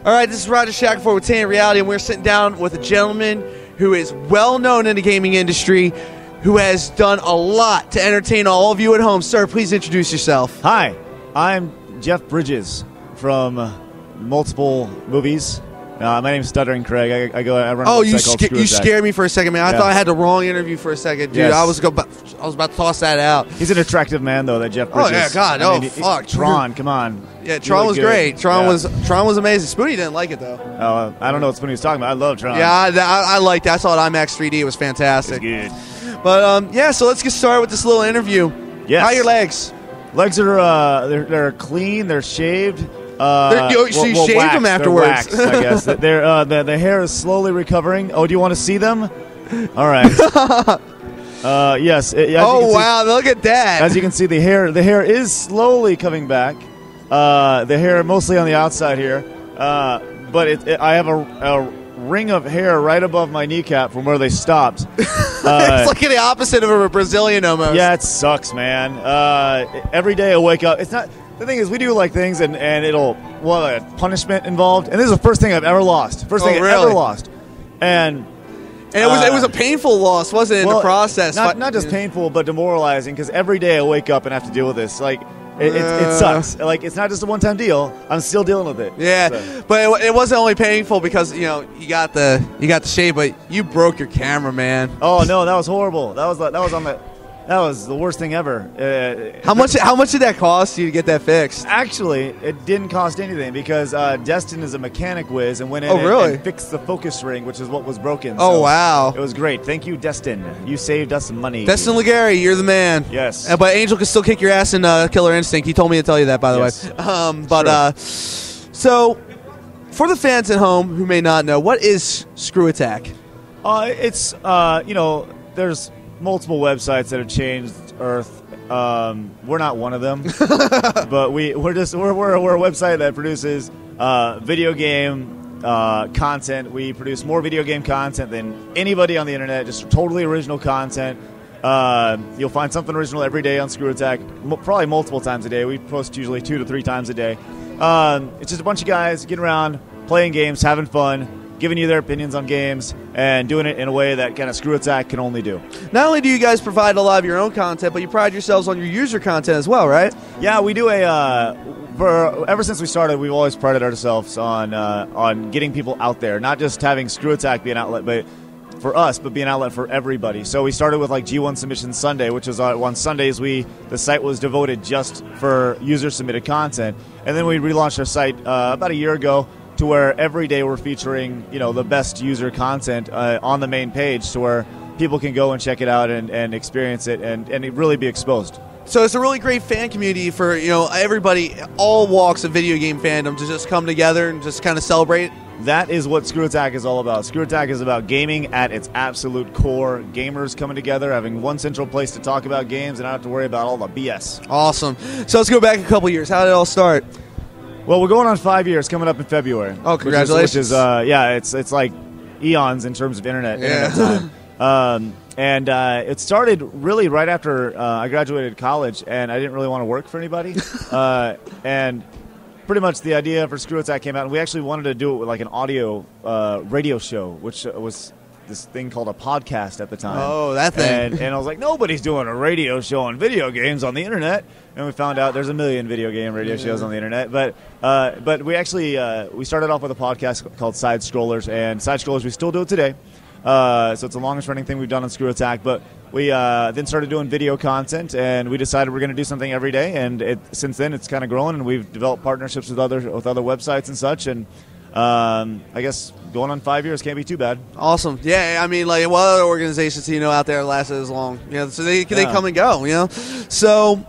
All right, this is Roger Shackelford with Tainted Reality, and we're sitting down with a gentleman who is well known in the gaming industry, who has done a lot to entertain all of you at home. Sir, please introduce yourself. Hi, I'm Jeff Bridges from multiple movies. My name's Stuttering Craig. I run a website called Screwattack. You scared me for a second, man. I thought I had the wrong interview for a second, dude. Yes. I was about to toss that out. He's an attractive man, though, that Jeff Bridges. Oh, yeah, God. Fuck. Tron, come on. Yeah, Tron was great. Tron was amazing. Spoonie didn't like it, though. I don't know what Spoonie was talking about. I love Tron. Yeah, I liked it. I saw it IMAX 3D. It was fantastic. It was good. But, yeah, so let's get started with this little interview. Yes. How are your legs? Legs are they're clean. They're shaved. So you shaved waxed. them afterwards. They're waxed, I guess. The hair is slowly recovering. Oh, do you want to see them? All right. Yes. Wow! Look at that. As you can see, the hair is slowly coming back. The hair mostly on the outside here, but I have a ring of hair right above my kneecap from where they stopped. It's like the opposite of a Brazilian almost. Yeah, it sucks, man. Every day I wake up. It's not. The thing is, we do like things, and it'll punishment involved. And this is the first thing I've ever lost. First thing I've ever lost. And it was a painful loss, wasn't it? In the process, not just painful, but demoralizing. Because every day I wake up and have to deal with this. Like it sucks. Like it's not just a one-time deal. I'm still dealing with it. Yeah, so. But it wasn't only painful because you got the shave, but you broke your camera, man. Oh no, that was horrible. That was the worst thing ever. How much did that cost you to get that fixed? Actually, it didn't cost anything because Destin is a mechanic whiz and went in and fixed the focus ring, which is what was broken. Oh, wow. It was great. Thank you, Destin. You saved us some money. Destin Legary, you're the man. Yes. But Angel can still kick your ass in Killer Instinct. He told me to tell you that, by the way. So, for the fans at home who may not know, what is Screwattack? It's, there's multiple websites that have changed Earth. We're not one of them, but we're a website that produces video game content. We produce more video game content than anybody on the internet. Just totally original content. You'll find something original every day on Screwattack, probably multiple times a day. We post usually 2 to 3 times a day. It's just a bunch of guys getting around, playing games, having fun, giving you their opinions on games, and doing it in a way that kind of Screwattack can only do. Not only do you guys provide a lot of your own content, but you pride yourselves on your user content as well, right? Yeah, we do ever since we started, we've always prided ourselves on getting people out there, not just having Screwattack be an outlet, but for us, but be an outlet for everybody. So we started with like G1 Submission Sunday, which is on Sundays the site was devoted just for user submitted content, and then we relaunched our site about a year ago, to where every day we're featuring, the best user content on the main page, to where people can go and check it out and experience it and really be exposed. So it's a really great fan community for everybody, all walks of video game fandom, to just come together and just kind of celebrate. That is what Screwattack is all about. Screwattack is about gaming at its absolute core. Gamers coming together, having one central place to talk about games, and not have to worry about all the BS. Awesome. So let's go back a couple years. How did it all start? Well, we're going on 5 years, coming up in February. Oh, congratulations! Which is it's like eons in terms of internet time. It started really right after I graduated college, and I didn't really want to work for anybody. And pretty much the idea for Screwattack came out, and we actually wanted to do it with like an audio radio show, which was this thing called a podcast at the time. Oh, that thing. And I was like, nobody's doing a radio show on video games on the internet. And we found out there's a million video game radio shows on the internet. But we actually we started off with a podcast called Side Scrollers, and Side Scrollers we still do it today. So it's the longest running thing we've done on Screwattack. But we then started doing video content, and we decided we're going to do something every day. And since then, it's kind of grown, and we've developed partnerships with other websites and such. And I guess going on 5 years can't be too bad. Awesome. Yeah, I mean, like, what other organizations out there lasted as long? So they come and go. So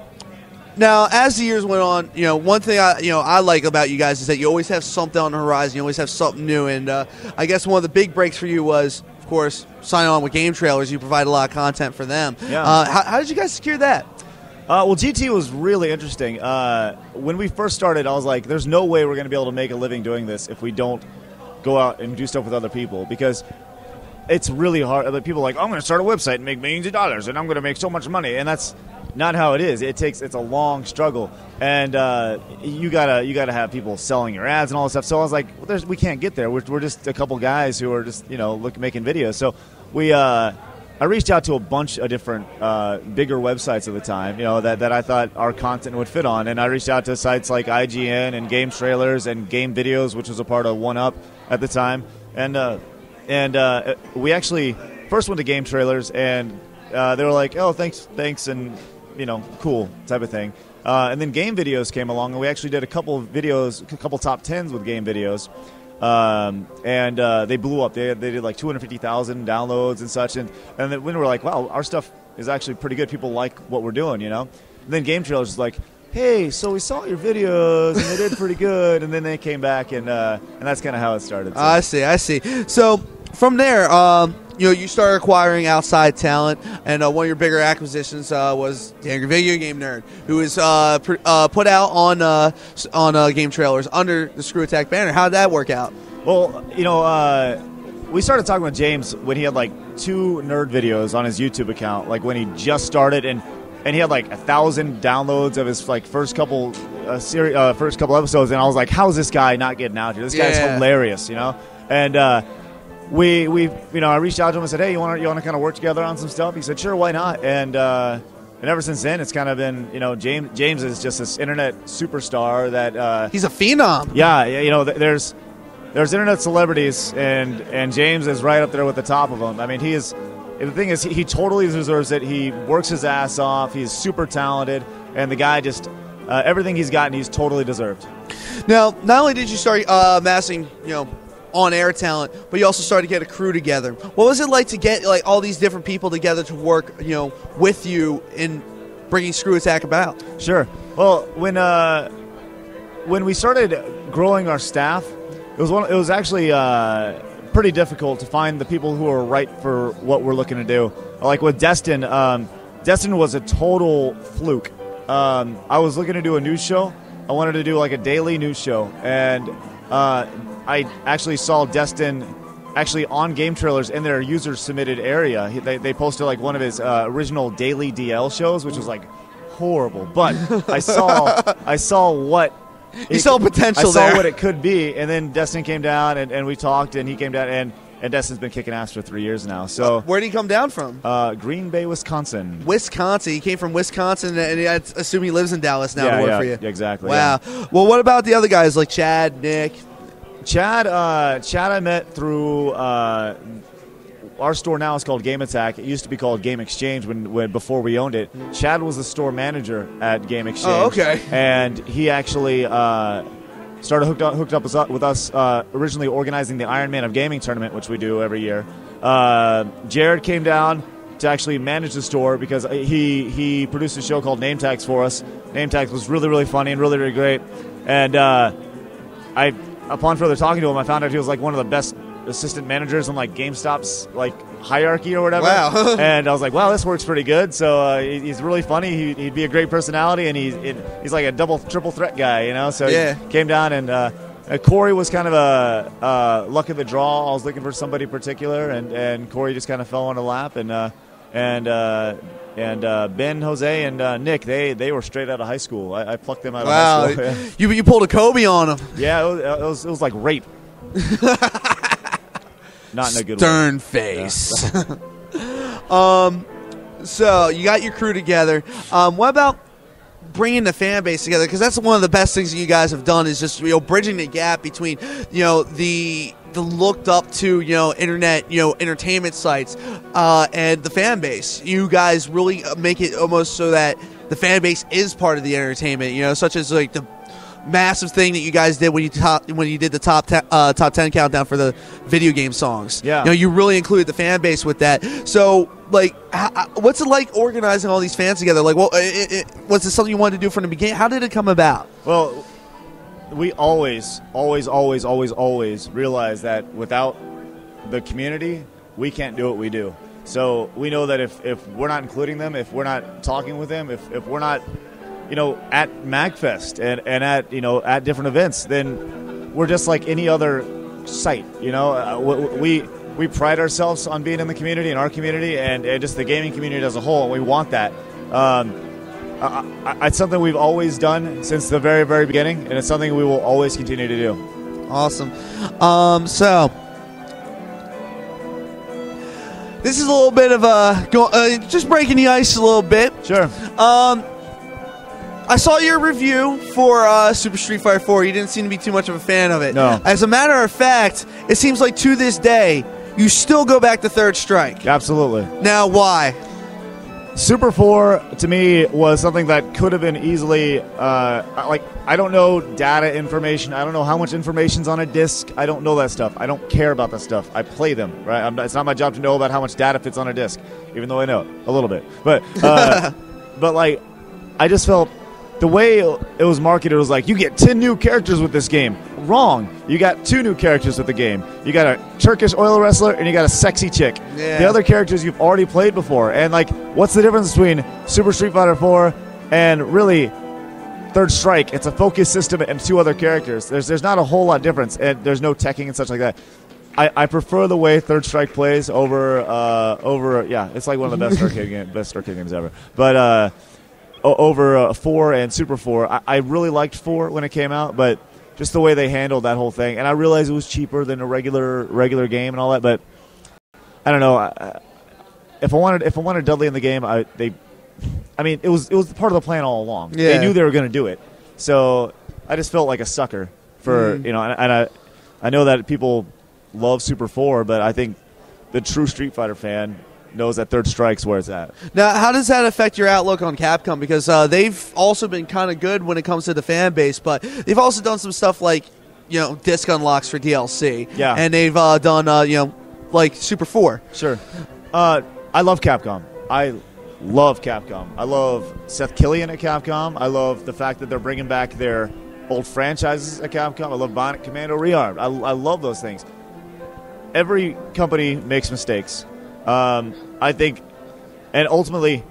now, as the years went on, one thing I like about you guys is that you always have something on the horizon. You always have something new, and I guess one of the big breaks for you was, of course, signing on with Game Trailers. You provide a lot of content for them. Yeah. How did you guys secure that? Well, GT was really interesting. When we first started, I was like, there's no way we're going to be able to make a living doing this if we don't go out and do stuff with other people, because it's really hard. People are like, I'm going to start a website and make millions of dollars, and I'm going to make so much money. And that's not how it is. It's a long struggle, and you gotta have people selling your ads and all this stuff. So I was like, well, we can't get there. We're just a couple guys who are just making videos. So I reached out to a bunch of different bigger websites at the time, that I thought our content would fit on, and I reached out to sites like IGN and Game Trailers and Game Videos, which was a part of 1UP at the time, and we actually first went to Game Trailers, and they were like, "Oh, thanks," and cool type of thing. And then Game Videos came along, and we actually did a couple top 10s with Game Videos. And they blew up. They did like 250,000 downloads and such. And then when we were like, wow, our stuff is actually pretty good. People like what we're doing, And then Game Trailers was like, hey, so we saw your videos and they did pretty good. And then they came back, and that's kind of how it started. So. I see. So from there, you started acquiring outside talent, and one of your bigger acquisitions was the Angry Video Game Nerd, who is put out on Game Trailers under the Screwattack banner. How did that work out? Well, we started talking with James when he had like 2 nerd videos on his YouTube account, like when he just started, and he had like 1,000 downloads of his like first couple episodes, and I was like, how is this guy not getting out here? This guy's hilarious, and. I reached out to him and said, hey, you want to kind of work together on some stuff? He said, sure, why not? And ever since then, it's kind of been, James is just this internet superstar that he's a phenom. Yeah, there's internet celebrities, and James is right up there with the top of them. I mean, the thing is, he totally deserves it. He works his ass off. He's super talented, and the guy just everything he's gotten, he's totally deserved. Now, not only did you start amassing, on-air talent, but you also started to get a crew together. What was it like to get like all these different people together to work, with you in bringing Screwattack about? Sure. Well, when we started growing our staff, it was actually pretty difficult to find the people who are right for what we're looking to do. Like with Destin, Destin was a total fluke. I was looking to do a news show. I wanted to do like a daily news show, and I actually saw Destin actually on Game Trailers in their user-submitted area. They posted like one of his original daily DL shows, which was like horrible. But I saw what you saw potential there. I there. saw what it could be, and then Destin came down, and we talked, and he came down, and Destin's been kicking ass for 3 years now. So where did he come down from? Green Bay, Wisconsin. Wisconsin. He came from Wisconsin, and I assume he lives in Dallas now to work for you. Yeah, exactly. Wow. Yeah. Well, what about the other guys like Chad, Nick? Chad I met through our store now is called Game Attack. It used to be called Game Exchange when before we owned it. Chad was the store manager at Game Exchange. Oh, okay. And he actually started hooked up with us originally organizing the Iron Man of Gaming tournament, which we do every year. Jared came down to actually manage the store because he produced a show called Name Tags for us. Name Tags was really, really funny and really, really great. And upon further talking to him, I found out he was like one of the best assistant managers in like GameStop's like hierarchy or whatever. Wow. And I was like, wow, this works pretty good. So he's really funny. He'd be a great personality, and he's like a double, triple threat guy, So he came down, and Corey was kind of a luck of the draw. I was looking for somebody particular, and Corey just kind of fell on the lap, and Ben, Jose, and Nick, they were straight out of high school. I plucked them out of high school. Yeah. You pulled a Kobe on them. Yeah, it was like rape. Not in a good way. Stern face. Yeah. So you got your crew together. What about bringing the fan base together? Because that's one of the best things that you guys have done is just bridging the gap between the looked up to internet entertainment sites and the fan base. You guys really make it almost so that the fan base is part of the entertainment. Such as like the massive thing that you guys did when you did the top 10 countdown for the video game songs. Yeah, you really included the fan base with that. So like, what's it like organizing all these fans together? Like, was it something you wanted to do from the beginning? How did it come about? Well, we always realize that without the community, we can't do what we do. So we know that if we're not including them, if we're not talking with them, if we're not at MAGFest and at different events, then we're just like any other site. We pride ourselves on being in the community, in our community, and just the gaming community as a whole, and we want that. it's something we've always done since the very, very beginning, and it's something we will always continue to do. Awesome. So this is a little bit of just breaking the ice a little bit. Sure. I saw your review for Super Street Fighter 4. You didn't seem to be too much of a fan of it. No. As a matter of fact, it seems like to this day, you still go back to Third Strike. Absolutely. Now, why? Super 4, to me, was something that could have been easily, I don't know data information. I don't know how much information's on a disc. I don't know that stuff. I don't care about that stuff. I play them, right? It's not my job to know about how much data fits on a disc, even though I know a little bit. But, I just felt the way it was marketed was like, you get 10 new characters with this game. Wrong. You got 2 new characters with the game. You got a Turkish oil wrestler and you got a sexy chick. Yeah. The other characters you've already played before. And, what's the difference between Super Street Fighter 4 and really Third Strike? It's a focus system and 2 other characters. There's not a whole lot of difference, and there's no teching and such like that. I prefer the way Third Strike plays over it's like one of the best arcade games ever. But over 4 and Super 4. I really liked 4 when it came out, but just the way they handled that whole thing. And I realized it was cheaper than a regular game and all that, but I don't know. If I wanted Dudley in the game, it was part of the plan all along. Yeah. They knew they were going to do it. So I just felt like a sucker for, and I know that people love Super 4, but I think the true Street Fighter fan knows that Third Strike's where it's at. Now, how does that affect your outlook on Capcom? Because they've also been kind of good when it comes to the fan base, but they've also done some stuff like, disc unlocks for DLC. Yeah. And they've done, like Super 4. Sure. I love Capcom. I love Capcom. I love Seth Killian at Capcom. I love the fact that they're bringing back their old franchises at Capcom. I love Bionic Commando Rearmed. I love those things. Every company makes mistakes. I think, and ultimately,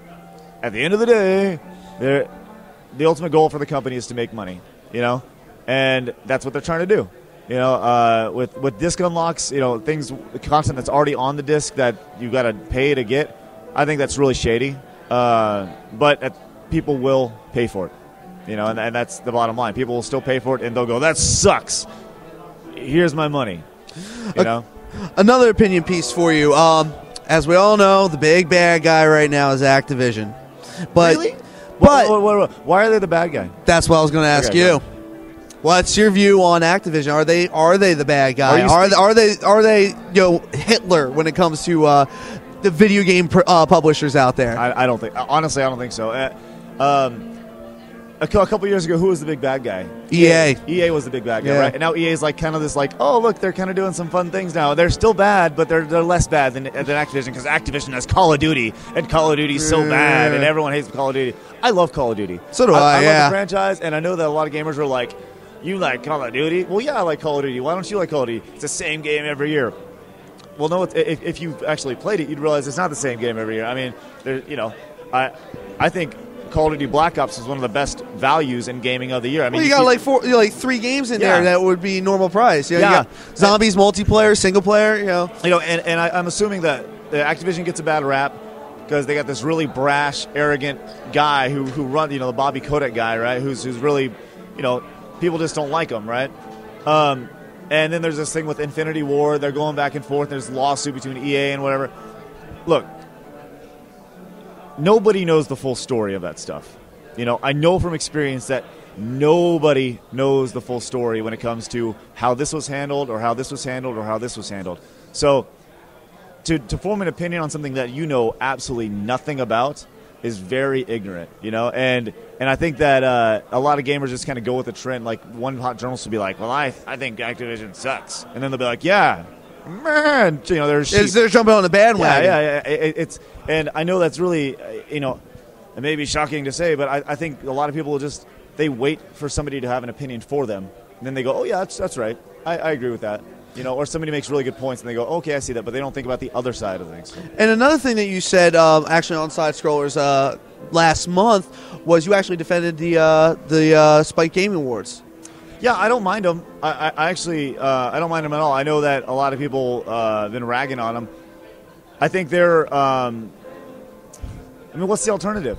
at the end of the day, the ultimate goal for the company is to make money, and that's what they're trying to do. With disc unlocks, content that's already on the disc that you got to pay to get. I think that's really shady, but people will pay for it, and that's the bottom line. People will still pay for it, and they'll go, "That sucks. Here's my money." Another opinion piece for you. As we all know, the big bad guy right now is Activision. But, really? But why are they the bad guy? That's what I was going to ask you. What's your view on Activision? Are they the bad guy? Are they Hitler when it comes to the video game publishers out there? I don't think. Honestly, I don't think so. A couple years ago, who was the big bad guy? EA. EA was the big bad guy, right? And now EA is kind of this oh, look, they're kind of doing some fun things now. They're still bad, but they're less bad than Activision, because Activision has Call of Duty, and Call of Duty's so bad, and everyone hates Call of Duty. I love Call of Duty. So do I. I love the franchise, and I know that a lot of gamers are like, "You like Call of Duty?" Well, yeah, I like Call of Duty. Why don't you like Call of Duty? It's the same game every year. Well, no, if you've actually played it, you'd realize it's not the same game every year. I mean, I think Call of Duty Black Ops is one of the best values in gaming of the year. I mean, you got 3 games in there that would be normal price. You got zombies, multiplayer, single player. And I'm assuming that Activision gets a bad rap because they got this really brash, arrogant guy who runs, the Bobby Kotick guy, right? Who's really, people just don't like him, right? And then there's this thing with Infinity War. They're going back and forth. There's a lawsuit between EA and whatever. Look. Nobody knows the full story of that stuff. I know from experience that nobody knows the full story when it comes to how this was handled or how this was handled or how this was handled. So to form an opinion on something that you know absolutely nothing about is very ignorant, and I think that a lot of gamers just kind of go with the trend. Like, one hot journalist will be like, "Well, I think Activision sucks," and then they'll be like, "Yeah, man, they're jumping on the bandwagon." Yeah. And I know that's really, it may be shocking to say, but I think a lot of people they wait for somebody to have an opinion for them, and then they go, "Oh yeah, that's right. I agree with that." Or somebody makes really good points, and they go, "Okay, I see that," but they don't think about the other side of things. And another thing that you said, actually on Side Scrollers last month, was you actually defended the Spike Gaming Awards. Yeah, I don't mind them. I actually I don't mind them at all. I know that a lot of people have been ragging on them. I think they're. What's the alternative?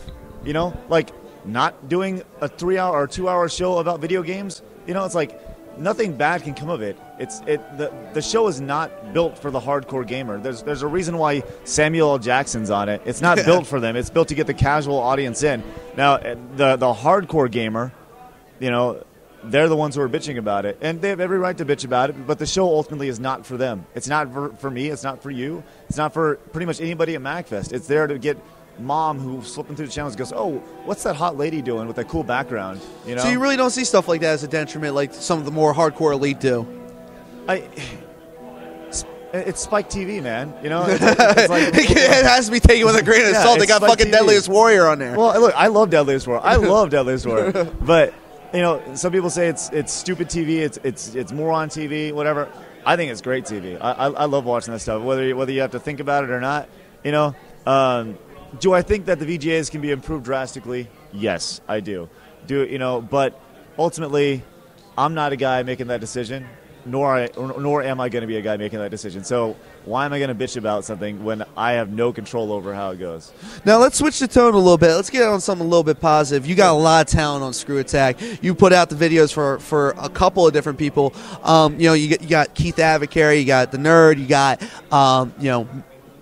not doing a 3-hour or 2-hour show about video games, it's like nothing bad can come of it. The show is not built for the hardcore gamer. There's a reason why Samuel L. Jackson's on it. It's not built for them. It's built to get the casual audience in. Now, the hardcore gamer, they're the ones who are bitching about it, and they have every right to bitch about it, but the show ultimately is not for them. It's not for me. It's not for you. It's not for pretty much anybody at MAGFest. It's there to get mom who's flipping through the channels goes, oh, what's that hot lady doing with that cool background? So you really don't see stuff like that as a detriment like some of the more hardcore elite do? It's Spike TV, man. It's like, it has to be taken with a grain of salt. They got Spike fucking TV. Deadliest Warrior on there. Well, look, I love Deadliest Warrior. I love Deadliest Warrior. But some people say it's stupid TV. It's moron TV. Whatever. I think it's great TV. I love watching that stuff. Whether you have to think about it or not. Do I think that the VGAs can be improved drastically? Yes, I do. But ultimately, I'm not a guy making that decision. Nor am I going to be a guy making that decision. So why am I going to bitch about something when I have no control over how it goes? Now let's switch the tone a little bit. Let's get on something a little bit positive. You got a lot of talent on Screwattack. You put out the videos for a couple of different people. You got Keith Avocary, you got the Nerd, you got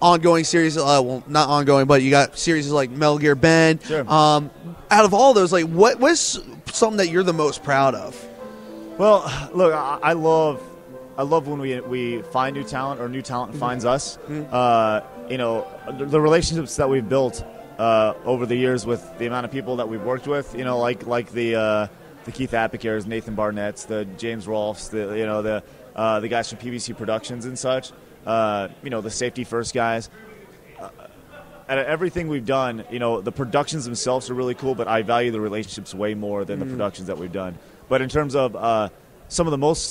ongoing series. Well, not ongoing, but you got series like Metal Gear Ben. Sure. Out of all those, like what's something that you're the most proud of? Well, look, I love when we find new talent or new talent finds us. The relationships that we've built over the years with the amount of people that we've worked with, like the Keith Apicares, Nathan Barnett's, the James Rolfes, the guys from PVC Productions and such, the Safety First guys. At everything we've done, the productions themselves are really cool, but I value the relationships way more than the productions that we've done. But in terms of some of the most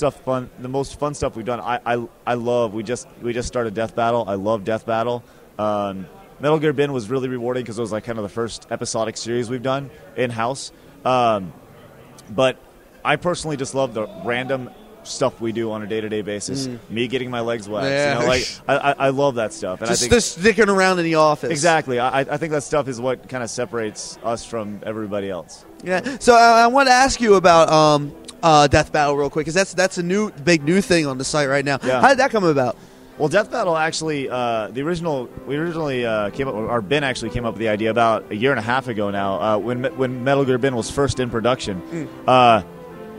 fun stuff we've done, I love. We just started Death Battle. I love Death Battle. Metal Gear Bin was really rewarding because it was like kind of the first episodic series we've done in house. But I personally just love the random stuff we do on a day-to-day basis. Me getting my legs waxed. Yeah. I love that stuff. And just sticking around in the office. Exactly. I think that stuff is what kind of separates us from everybody else. Yeah. So I want to ask you about Death Battle real quick, because that's a big new thing on the site right now. Yeah. How did that come about? Well, Death Battle actually, we originally came up, or Ben actually came up with the idea about a year and a half ago now, when Metal Gear Ben was first in production.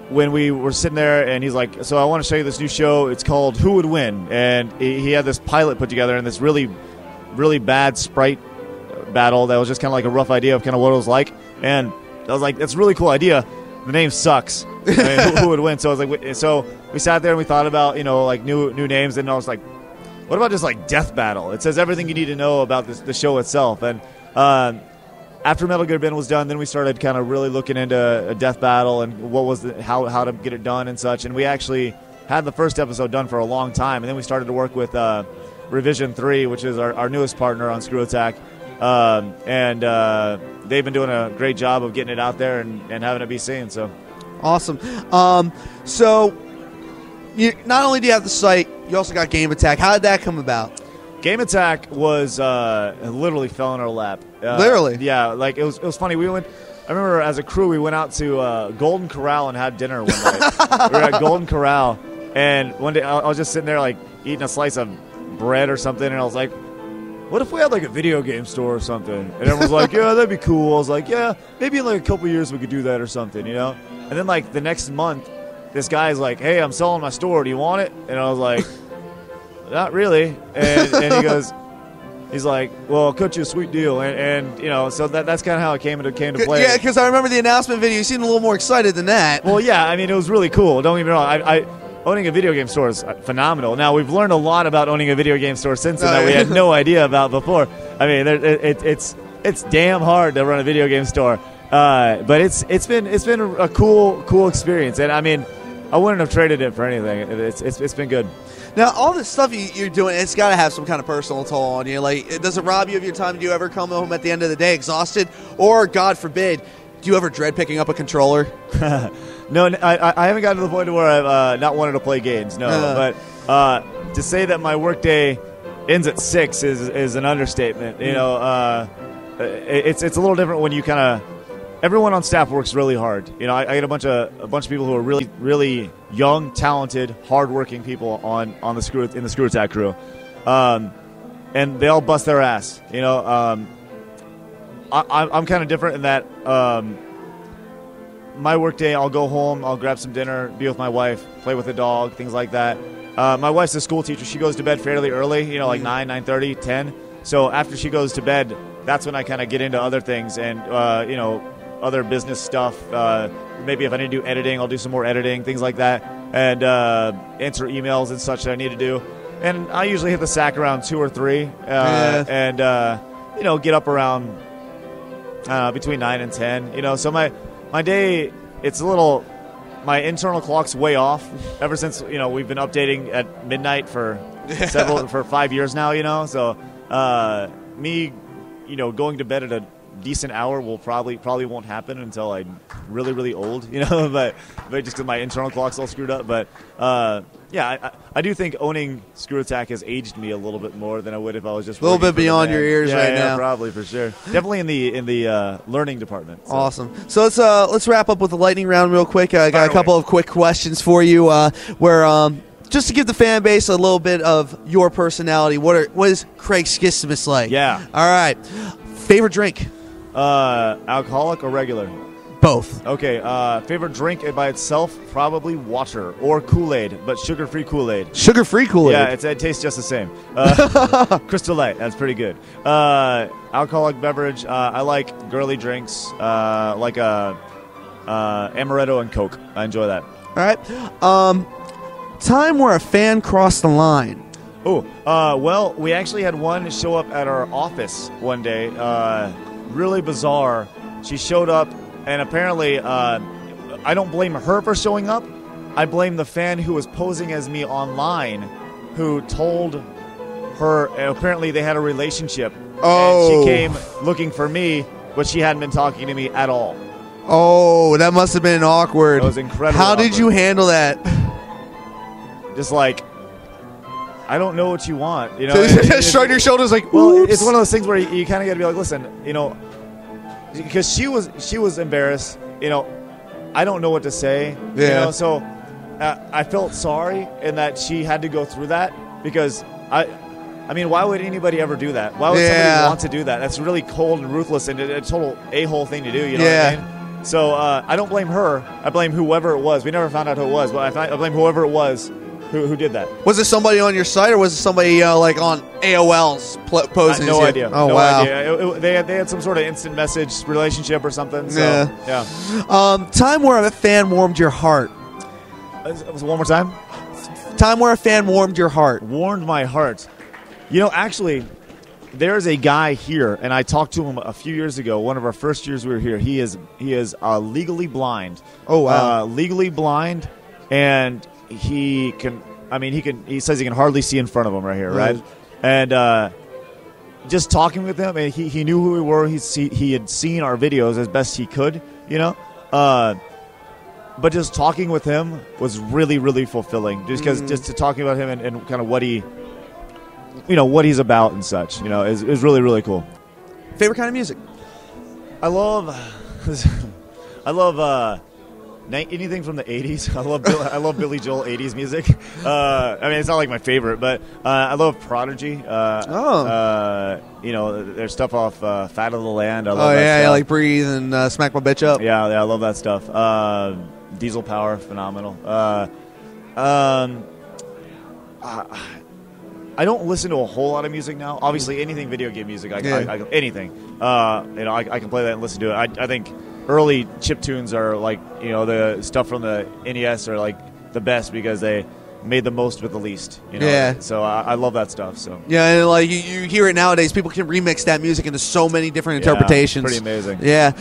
When we were sitting there, and he's like, so I want to show you this new show. It's called Who Would Win? And he had this pilot put together and this really, really bad sprite battle that was just kind of like a rough idea of kind of what it was like. And I was like, that's a really cool idea. The name sucks. I mean, who would win? So I was like, so we sat there and we thought about, like new names. And I was like, what about just like Death Battle? It says everything you need to know about the show itself. And after Metal Gear Ben was done, then we started kind of really looking into a Death Battle and what was how to get it done and such. And we actually had the first episode done for a long time, and then we started to work with Revision 3, which is our newest partner on Screwattack, and they've been doing a great job of getting it out there and having it be seen. So awesome. So you not only do you have the site, you also got Game Attack. How did that come about? Game Attack was literally fell in our lap. Literally? Yeah, like it was funny. I remember as a crew we went out to Golden Corral and had dinner one night. We were at Golden Corral, and one day I was just sitting there like eating a slice of bread or something, and I was like, what if we had like a video game store or something? And everyone was like, yeah, that'd be cool. I was like, yeah, maybe in like a couple years we could do that or something, And then like the next month, this guy's like, hey, I'm selling my store. Do you want it? And I was like, not really. And he's like, well, I'll cut you a sweet deal. And so that's kind of how it came to play. Yeah, because I remember the announcement video. You seemed a little more excited than that. Well, yeah, I mean, it was really cool. Don't get me wrong. Owning a video game store is phenomenal. Now, we've learned a lot about owning a video game store since then that we had no idea about before. I mean, it's damn hard to run a video game store. But it's been a cool experience. And, I mean, I wouldn't have traded it for anything. It's been good. Now, all this stuff you're doing, it's got to have some kind of personal toll on you. Like, does it rob you of your time? Do you ever come home at the end of the day exhausted? Or, God forbid, do you ever dread picking up a controller? No, I haven't gotten to the point where I've not wanted to play games, no. But to say that my workday ends at 6 is an understatement. It's a little different when you kind of... everyone on staff works really hard. You know, I get a bunch of people who are really, really young, talented, hardworking people on the Screwattack crew, and they all bust their ass. You know, I'm kind of different in that my work day, I'll go home, I'll grab some dinner, be with my wife, play with the dog, things like that. My wife's a school teacher. She goes to bed fairly early, you know, like 9, 9:30, 10. So after she goes to bed, that's when I kind of get into other things and, you know, other business stuff. Maybe if I need to do editing, I'll do some more editing, things like that, and answer emails and such that I need to do. And I usually hit the sack around 2 or 3, and, you know, get up around between 9 and 10. You know, so my day, it's a little... My internal clock's way off ever since, you know, we've been updating at midnight for for 5 years now, you know. So me, you know, going to bed at a decent hour will probably won't happen until I'm really, really old, you know, but just because my internal clock's all screwed up. But yeah, I do think owning Screwattack has aged me a little bit more than I would if I was just a little bit beyond your ears now. Probably, for sure. Definitely in the learning department. So. Awesome. So let's wrap up with the lightning round real quick. I got a couple of quick questions for you. Where just to give the fan base a little bit of your personality, what is Craig Schismus like? Yeah. All right. Favorite drink? Alcoholic or regular? Both. Okay. Favorite drink by itself, probably water or Kool-Aid, but sugar-free Kool-Aid. Sugar-free Kool-Aid? Yeah, it tastes just the same. Crystal Light, that's pretty good. Alcoholic beverage, I like girly drinks, like amaretto and Coke. I enjoy that. All right. Time where a fan crossed the line. Oh, well, we actually had one show up at our office one day. Really bizarre. She showed up, and apparently, I don't blame her for showing up. I blame the fan who was posing as me online, who told her apparently they had a relationship. Oh. And she came looking for me, but she hadn't been talking to me at all. Oh, that must have been awkward. It was incredible. How did you handle that? Just like, I don't know what you want. You know, so shrug your shoulders like, well, oops. it's one of those things where you kind of got to be like, listen, you know, because she was embarrassed. You know, I don't know what to say. Yeah. You know, so I felt sorry in that she had to go through that because I mean, why would anybody ever do that? Why would somebody want to do that? That's really cold and ruthless and a total a-hole thing to do. You know what I mean? So I don't blame her. I blame whoever it was. We never found out who it was, but I blame whoever it was who did that. Was it somebody on your site, or was it somebody like on AOL's posing? No idea. Oh, no wow. idea. They had some sort of instant message relationship or something. So, yeah. Time where a fan warmed your heart. One more time. Time where a fan warmed your heart. Warmed my heart. You know, actually, there's a guy here, and I talked to him a few years ago. One of our first years we were here. He is legally blind. Oh, wow. Legally blind, and he says he can hardly see in front of him right here, right? And just talking with him, and he knew who we were. He had seen our videos as best he could, you know. But just talking with him was really, really fulfilling. Just because just to talking about him and kind of what he, you know, what he's about and such, you know, is really, really cool. Favorite kind of music? I love anything from the 80s. I love Billy Joel 80s music. I mean, it's not like my favorite, but I love Prodigy. You know, their stuff off Fat of the Land. I love that stuff. I like Breathe and Smack My Bitch Up. Yeah, I love that stuff. Diesel Power, phenomenal. I don't listen to a whole lot of music now. Obviously, anything video game music, anything. You know, I can play that and listen to it. I think early chiptunes are like, you know, the stuff from the NES are like the best because they made the most with the least. You know? Yeah. So I love that stuff. So yeah, and like you hear it nowadays, people can remix that music into so many different interpretations. Pretty amazing. Yeah.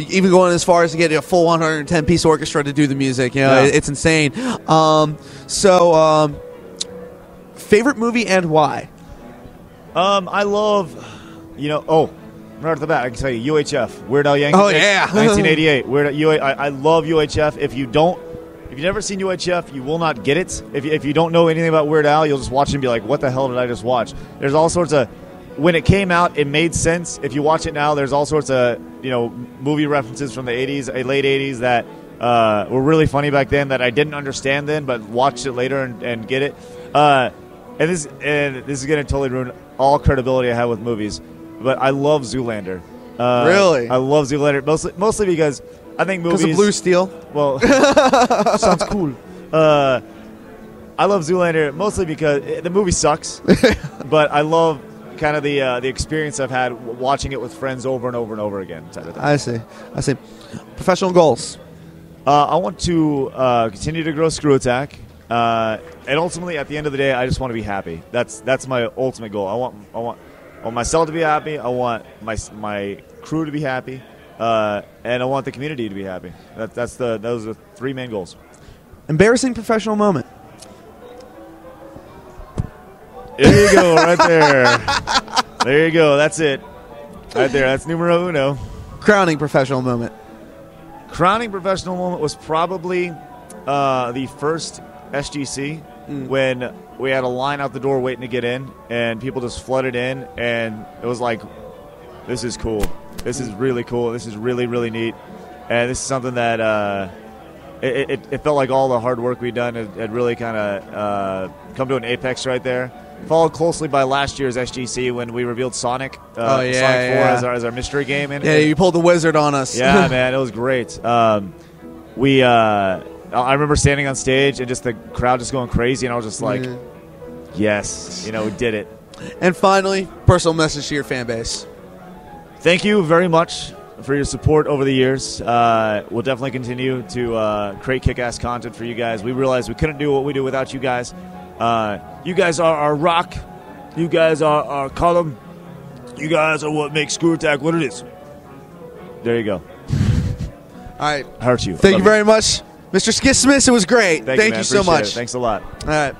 Even going as far as to get a full 110-piece orchestra to do the music. You know, it's insane. Favorite movie and why? I love, you know, right off the bat, I can tell you, UHF, Weird Al Yankovic. Oh, yeah. 1988. I love UHF. If you've never seen UHF, you will not get it. If you don't know anything about Weird Al, you'll just watch it and be like, what the hell did I just watch? There's all sorts of when it came out, it made sense. If you watch it now, there's all sorts of movie references from the 80s, late 80s that were really funny back then that I didn't understand then, but watched it later and get it. And this is going to totally ruin all credibility I have with movies, but I love Zoolander. Really? I love Zoolander mostly because I think movies. Because of Blue Steel. Well, sounds cool. I love Zoolander mostly because the movie sucks, but I love kind of the experience I've had watching it with friends over and over and over again. Type of thing. I see. Professional goals. I want to continue to grow Screwattack, and ultimately, at the end of the day, I just want to be happy. That's my ultimate goal. I want myself to be happy. I want my crew to be happy, and I want the community to be happy. Those are the three main goals. Embarrassing professional moment. There you go, right there. There you go. That's it. Right there. That's numero uno. Crowning professional moment. Crowning professional moment was probably the first SGC when we had a line out the door waiting to get in, and people just flooded in, and it was like, this is cool. This is really cool. This is really, really neat. And this is something that it felt like all the hard work we'd done had really kind of come to an apex right there. Followed closely by last year's SGC when we revealed Sonic. Sonic 4 as our mystery game. You pulled the wizard on us. Yeah, man, it was great. I remember standing on stage and just the crowd just going crazy, and I was just like, yes, we did it. And finally, personal message to your fan base. Thank you very much for your support over the years. We'll definitely continue to create kick-ass content for you guys. We realized we couldn't do what we do without you guys. You guys are our rock. You guys are our column. You guys are what makes Screwattack what it is. There you go. All right. I hurt you. Thank you very much, Mr. Skismas. It was great. Thank you so much. Thanks a lot. All right.